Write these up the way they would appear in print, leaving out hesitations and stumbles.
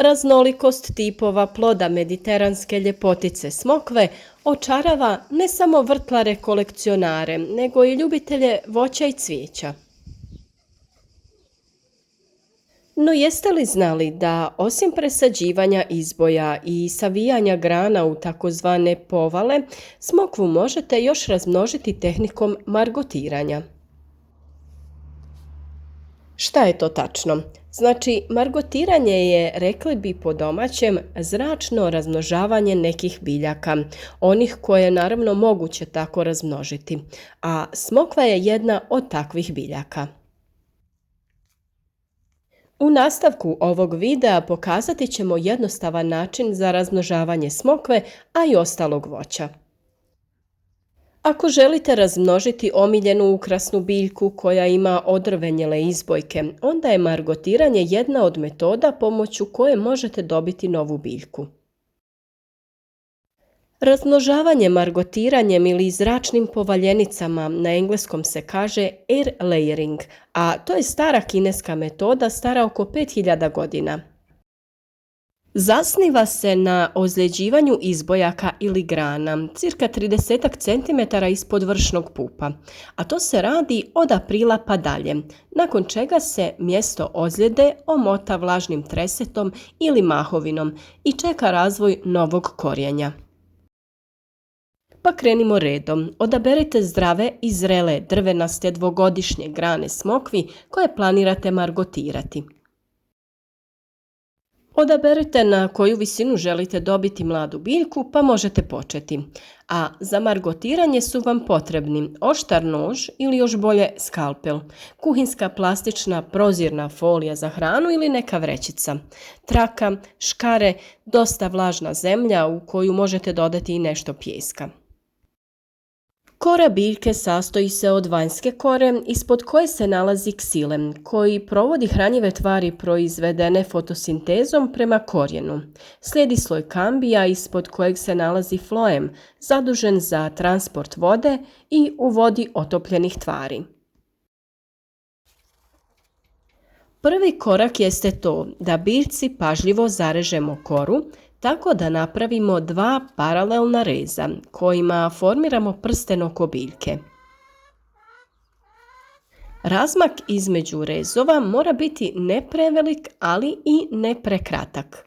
Raznolikost tipova ploda mediteranske ljepotice smokve očarava ne samo vrtlare kolekcionare, nego i ljubitelje voća i cvijeća. No jeste li znali da osim presađivanja izboja i savijanja grana u takozvane povale, smokvu možete još razmnožiti tehnikom margotiranja? Šta je to tačno? Znači, margotiranje je, rekli bi po domaćem, zračno razmnožavanje nekih biljaka, onih koje je naravno moguće tako razmnožiti, a smokva je jedna od takvih biljaka. U nastavku ovog videa pokazati ćemo jednostavan način za razmnožavanje smokve, a i ostalog voća. Ako želite razmnožiti omiljenu ukrasnu biljku koja ima odrvenjele izbojke, onda je margotiranje jedna od metoda pomoću koje možete dobiti novu biljku. Razmnožavanje margotiranjem ili zračnim povaljenicama na engleskom se kaže air layering, a to je stara kineska metoda stara oko 5000 godina. Zasniva se na ozljeđivanju izbojaka ili grana, cirka 30 cm ispod vršnog pupa, a to se radi od aprila pa dalje, nakon čega se mjesto ozljede omota vlažnim tresetom ili mahovinom i čeka razvoj novog korijenja. Pa krenimo redom. Odaberite zdrave i zrele drvenaste dvogodišnje grane smokvi koje planirate margotirati. Odaberite na koju visinu želite dobiti mladu biljku, pa možete početi. A za margotiranje su vam potrebni oštar nož ili još bolje skalpel, kuhinska plastična prozirna folija za hranu ili neka vrećica, traka, škare, dosta vlažna zemlja u koju možete dodati i nešto pijeska. Kora biljke sastoji se od vanjske kore ispod koje se nalazi ksilem koji provodi hranjive tvari proizvedene fotosintezom prema korijenu. Slijedi sloj kambija ispod kojeg se nalazi floem zadužen za transport vode i u vodi otopljenih tvari. Prvi korak jeste to da biljci pažljivo zarežemo koru tako da napravimo dva paralelna reza kojima formiramo prsten oko biljke. Razmak između rezova mora biti ne prevelik, ali i ne prekratak.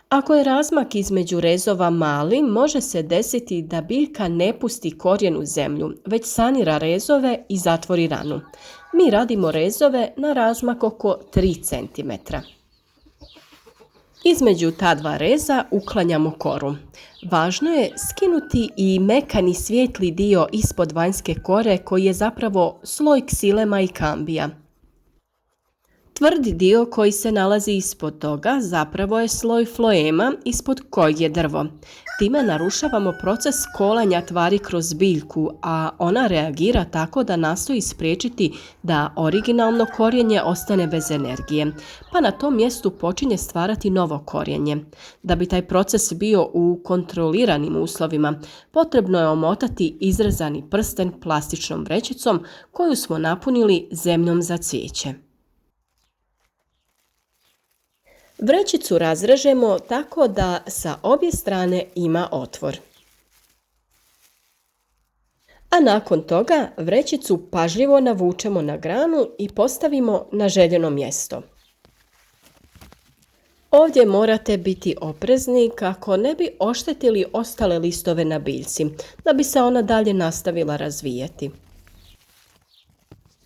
Ako je razmak između rezova mali, može se desiti da biljka ne pusti korijen u zemlju, već sanira rezove i zatvori ranu. Mi radimo rezove na razmak oko 3 cm. Između ta dva reza uklanjamo koru. Važno je skinuti i mekani svijetli dio ispod vanjske kore koji je zapravo sloj ksilema i kambija. Tvrdi dio koji se nalazi ispod toga zapravo je sloj floema ispod kojeg je drvo. Time narušavamo proces kolanja tvari kroz biljku, a ona reagira tako da nastoji spriječiti da originalno korijenje ostane bez energije, pa na tom mjestu počinje stvarati novo korijenje. Da bi taj proces bio u kontroliranim uslovima, potrebno je omotati izrezani prsten plastičnom vrećicom koju smo napunili zemljom za cvijeće. Vrećicu razrežemo tako da sa obje strane ima otvor. A nakon toga vrećicu pažljivo navučemo na granu i postavimo na željeno mjesto. Ovdje morate biti oprezni kako ne bi oštetili ostale listove na biljci, da bi se ona dalje nastavila razvijati.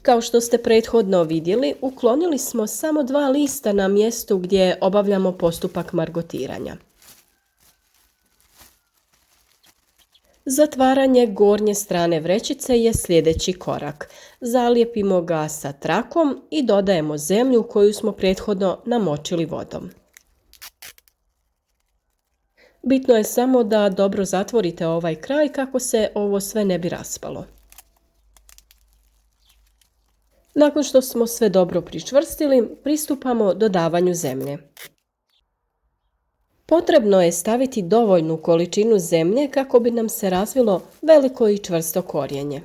Kao što ste prethodno vidjeli, uklonili smo samo 2 lista na mjestu gdje obavljamo postupak margotiranja. Zatvaranje gornje strane vrećice je sljedeći korak. Zalijepimo ga sa trakom i dodajemo zemlju koju smo prethodno namočili vodom. Bitno je samo da dobro zatvorite ovaj kraj kako se ovo sve ne bi raspalo. Nakon što smo sve dobro pričvrstili, pristupamo dodavanju zemlje. Potrebno je staviti dovoljnu količinu zemlje kako bi nam se razvilo veliko i čvrsto korijenje.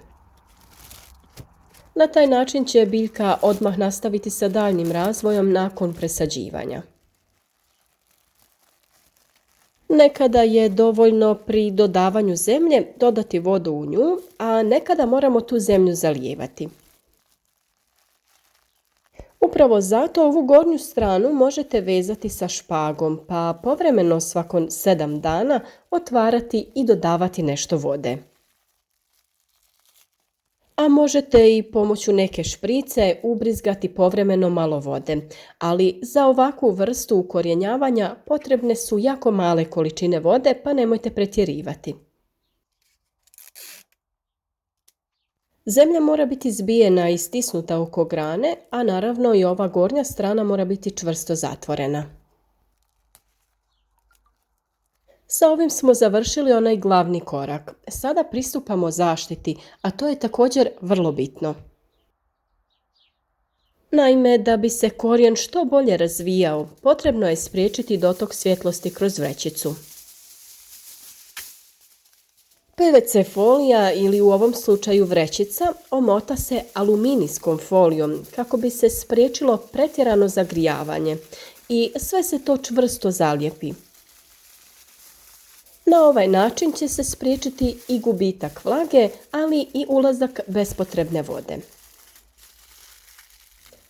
Na taj način će biljka odmah nastaviti sa daljnjim razvojom nakon presađivanja. Nekada je dovoljno pri dodavanju zemlje dodati vodu u nju, a nekada moramo tu zemlju zalijevati. Upravo zato ovu gornju stranu možete vezati sa špagom, pa povremeno svakon 7 dana otvarati i dodavati nešto vode. A možete i pomoću neke šprice ubrizgati povremeno malo vode, ali za ovakvu vrstu ukorjenjavanja potrebne su jako male količine vode, pa nemojte pretjerivati. Zemlja mora biti zbijena i stisnuta oko grane, a naravno i ova gornja strana mora biti čvrsto zatvorena. Sa ovim smo završili onaj glavni korak. Sada pristupamo zaštiti, a to je također vrlo bitno. Naime, da bi se korijen što bolje razvijao, potrebno je spriječiti dotok svjetlosti kroz vrećicu. PVC folija ili u ovom slučaju vrećica omota se aluminijskom folijom kako bi se spriječilo pretjerano zagrijavanje i sve se to čvrsto zalijepi. Na ovaj način će se spriječiti i gubitak vlage, ali i ulazak bespotrebne vode.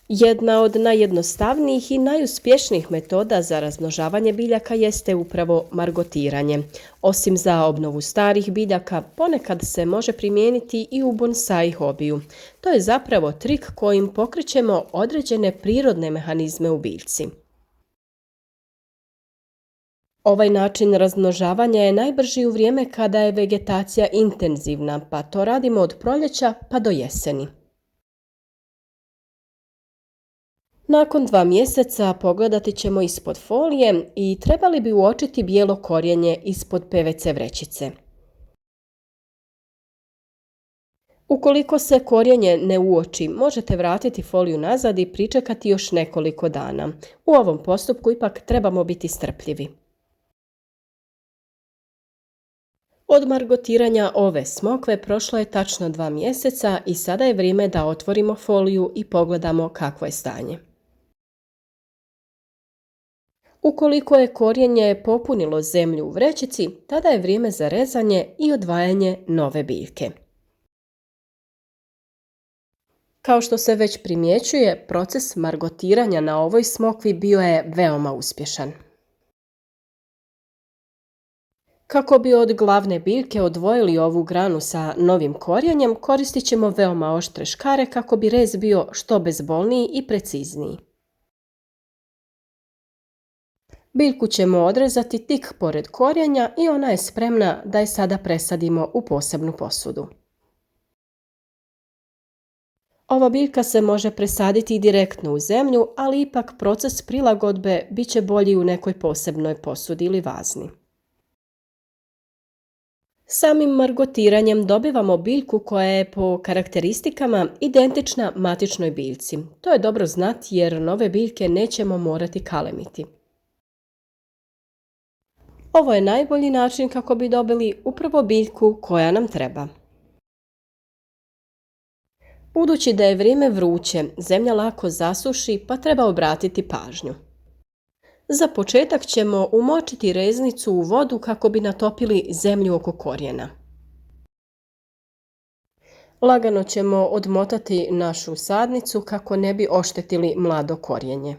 Jedna od najjednostavnijih i najuspješnijih metoda za razmnožavanje biljaka jeste upravo margotiranje. Osim za obnovu starih biljaka, ponekad se može primijeniti i u bonsai hobiju. To je zapravo trik kojim pokrećemo određene prirodne mehanizme u biljci. Ovaj način razmnožavanja je najbrži u vrijeme kada je vegetacija intenzivna, pa to radimo od proljeća pa do jeseni. Nakon 2 mjeseca pogledati ćemo ispod folije i trebali bi uočiti bijelo korijenje ispod PVC vrećice. Ukoliko se korijenje ne uoči, možete vratiti foliju nazad i pričekati još nekoliko dana. U ovom postupku ipak trebamo biti strpljivi. Od margotiranja ove smokve prošlo je tačno 2 mjeseca i sada je vrijeme da otvorimo foliju i pogledamo kakvo je stanje. Ukoliko je korijenje popunilo zemlju u vrećici, tada je vrijeme za rezanje i odvajanje nove biljke. Kao što se već primjećuje, proces margotiranja na ovoj smokvi bio je veoma uspješan. Kako bi od glavne biljke odvojili ovu granu sa novim korijenjem, koristit ćemo veoma oštre škare kako bi rez bio što bezbolniji i precizniji. Biljku ćemo odrezati tik pored korijenja i ona je spremna da je sada presadimo u posebnu posudu. Ova biljka se može presaditi direktno u zemlju, ali ipak proces prilagodbe bit će bolji u nekoj posebnoj posudi ili vazni. Samim margotiranjem dobivamo biljku koja je po karakteristikama identična matičnoj biljci. To je dobro znati jer nove biljke nećemo morati kalemiti. Ovo je najbolji način kako bi dobili upravo biljku koja nam treba. Budući da je vrijeme vruće, zemlja lako zasuši pa treba obratiti pažnju. Za početak ćemo umočiti reznicu u vodu kako bi natopili zemlju oko korijena. Lagano ćemo odmotati našu sadnicu kako ne bi oštetili mlado korijenje.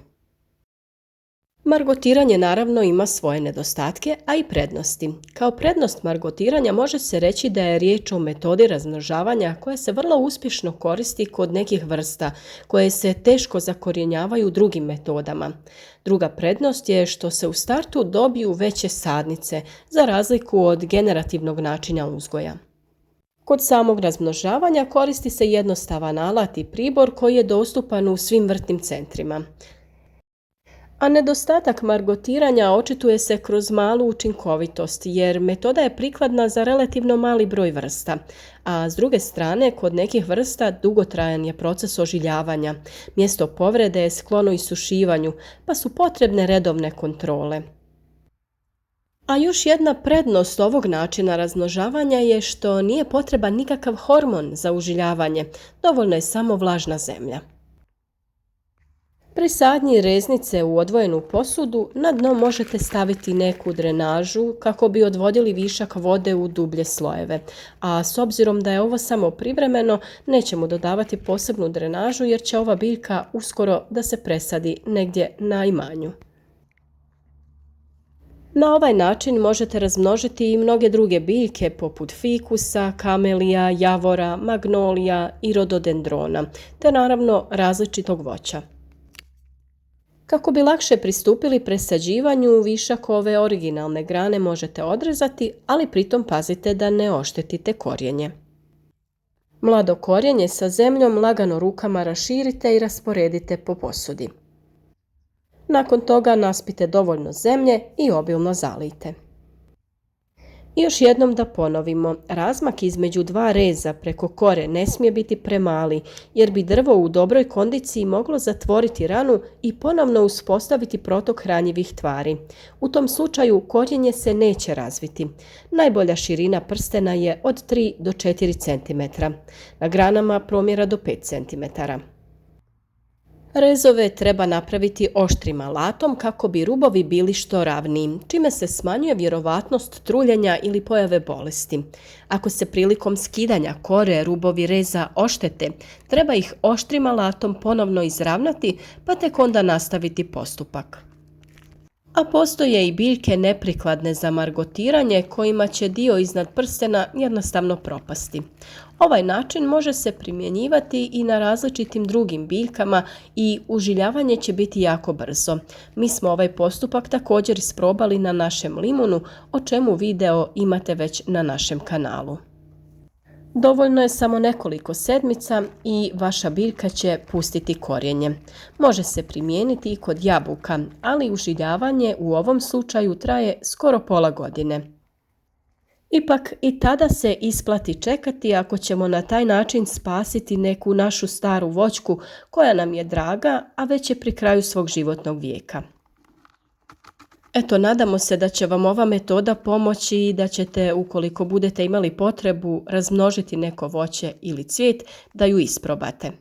Margotiranje naravno ima svoje nedostatke, a i prednosti. Kao prednost margotiranja može se reći da je riječ o metodi razmnožavanja koja se vrlo uspješno koristi kod nekih vrsta koje se teško zakorjenjavaju drugim metodama. Druga prednost je što se u startu dobiju veće sadnice, za razliku od generativnog načina uzgoja. Kod samog razmnožavanja koristi se jednostavan alat i pribor koji je dostupan u svim vrtnim centrima. A nedostatak margotiranja očituje se kroz malu učinkovitost jer metoda je prikladna za relativno mali broj vrsta, a s druge strane kod nekih vrsta dugotrajan je proces ožiljavanja, mjesto povrede je sklono isušivanju, pa su potrebne redovne kontrole. A još jedna prednost ovog načina razmnožavanja je što nije potreban nikakav hormon za užiljavanje, dovoljno je samo vlažna zemlja. Pri sadnji reznice u odvojenu posudu na dno možete staviti neku drenažu kako bi odvodili višak vode u dublje slojeve, a s obzirom da je ovo samo privremeno, nećemo dodavati posebnu drenažu jer će ova biljka uskoro da se presadi negdje na imanju. Na ovaj način možete razmnožiti i mnoge druge biljke poput fikusa, kamelija, javora, magnolija i rododendrona, te naravno različitog voća. Kako bi lakše pristupili presađivanju, višak ove originalne grane možete odrezati, ali pritom pazite da ne oštetite korijenje. Mlado korijenje sa zemljom lagano rukama raširite i rasporedite po posudi. Nakon toga naspite dovoljno zemlje i obilno zalijte. I još jednom da ponovimo, razmak između dva reza preko kore ne smije biti premali jer bi drvo u dobroj kondiciji moglo zatvoriti ranu i ponovno uspostaviti protok hranjivih tvari. U tom slučaju korijenje se neće razviti. Najbolja širina prstena je od 3 do 4 cm, na granama promjera do 5 cm. Rezove treba napraviti oštrim alatom kako bi rubovi bili što ravniji, čime se smanjuje vjerovatnost truljenja ili pojave bolesti. Ako se prilikom skidanja kore rubovi reza oštete, treba ih oštrim alatom ponovno izravnati pa tek onda nastaviti postupak. A postoje i biljke neprikladne za margotiranje kojima će dio iznad prstena jednostavno propasti. Ovaj način može se primjenjivati i na različitim drugim biljkama i užiljavanje će biti jako brzo. Mi smo ovaj postupak također isprobali na našem limunu, o čemu video imate već na našem kanalu. Dovoljno je samo nekoliko sedmica i vaša biljka će pustiti korijenje. Može se primijeniti i kod jabuka, ali užiljavanje u ovom slučaju traje skoro pola godine. Ipak i tada se isplati čekati ako ćemo na taj način spasiti neku našu staru voćku koja nam je draga, a već je pri kraju svog životnog vijeka. Eto, nadamo se da će vam ova metoda pomoći i da ćete, ukoliko budete imali potrebu, razmnožiti neko voće ili cvijet, da ju isprobate.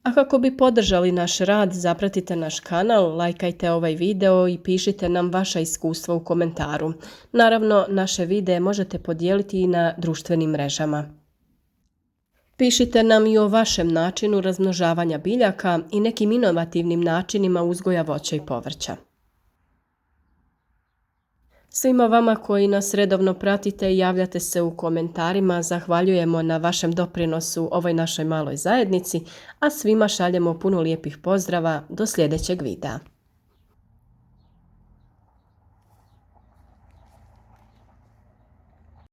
A kako bi podržali naš rad, zapratite naš kanal, lajkajte ovaj video i pišite nam vaša iskustva u komentaru. Naravno, naše videe možete podijeliti i na društvenim mrežama. Pišite nam i o vašem načinu razmnožavanja biljaka i nekim inovativnim načinima uzgoja voća i povrća. Svima vama koji nas redovno pratite i javljate se u komentarima, zahvaljujemo na vašem doprinosu ovoj našoj maloj zajednici, a svima šaljemo puno lijepih pozdrava do sljedećeg videa.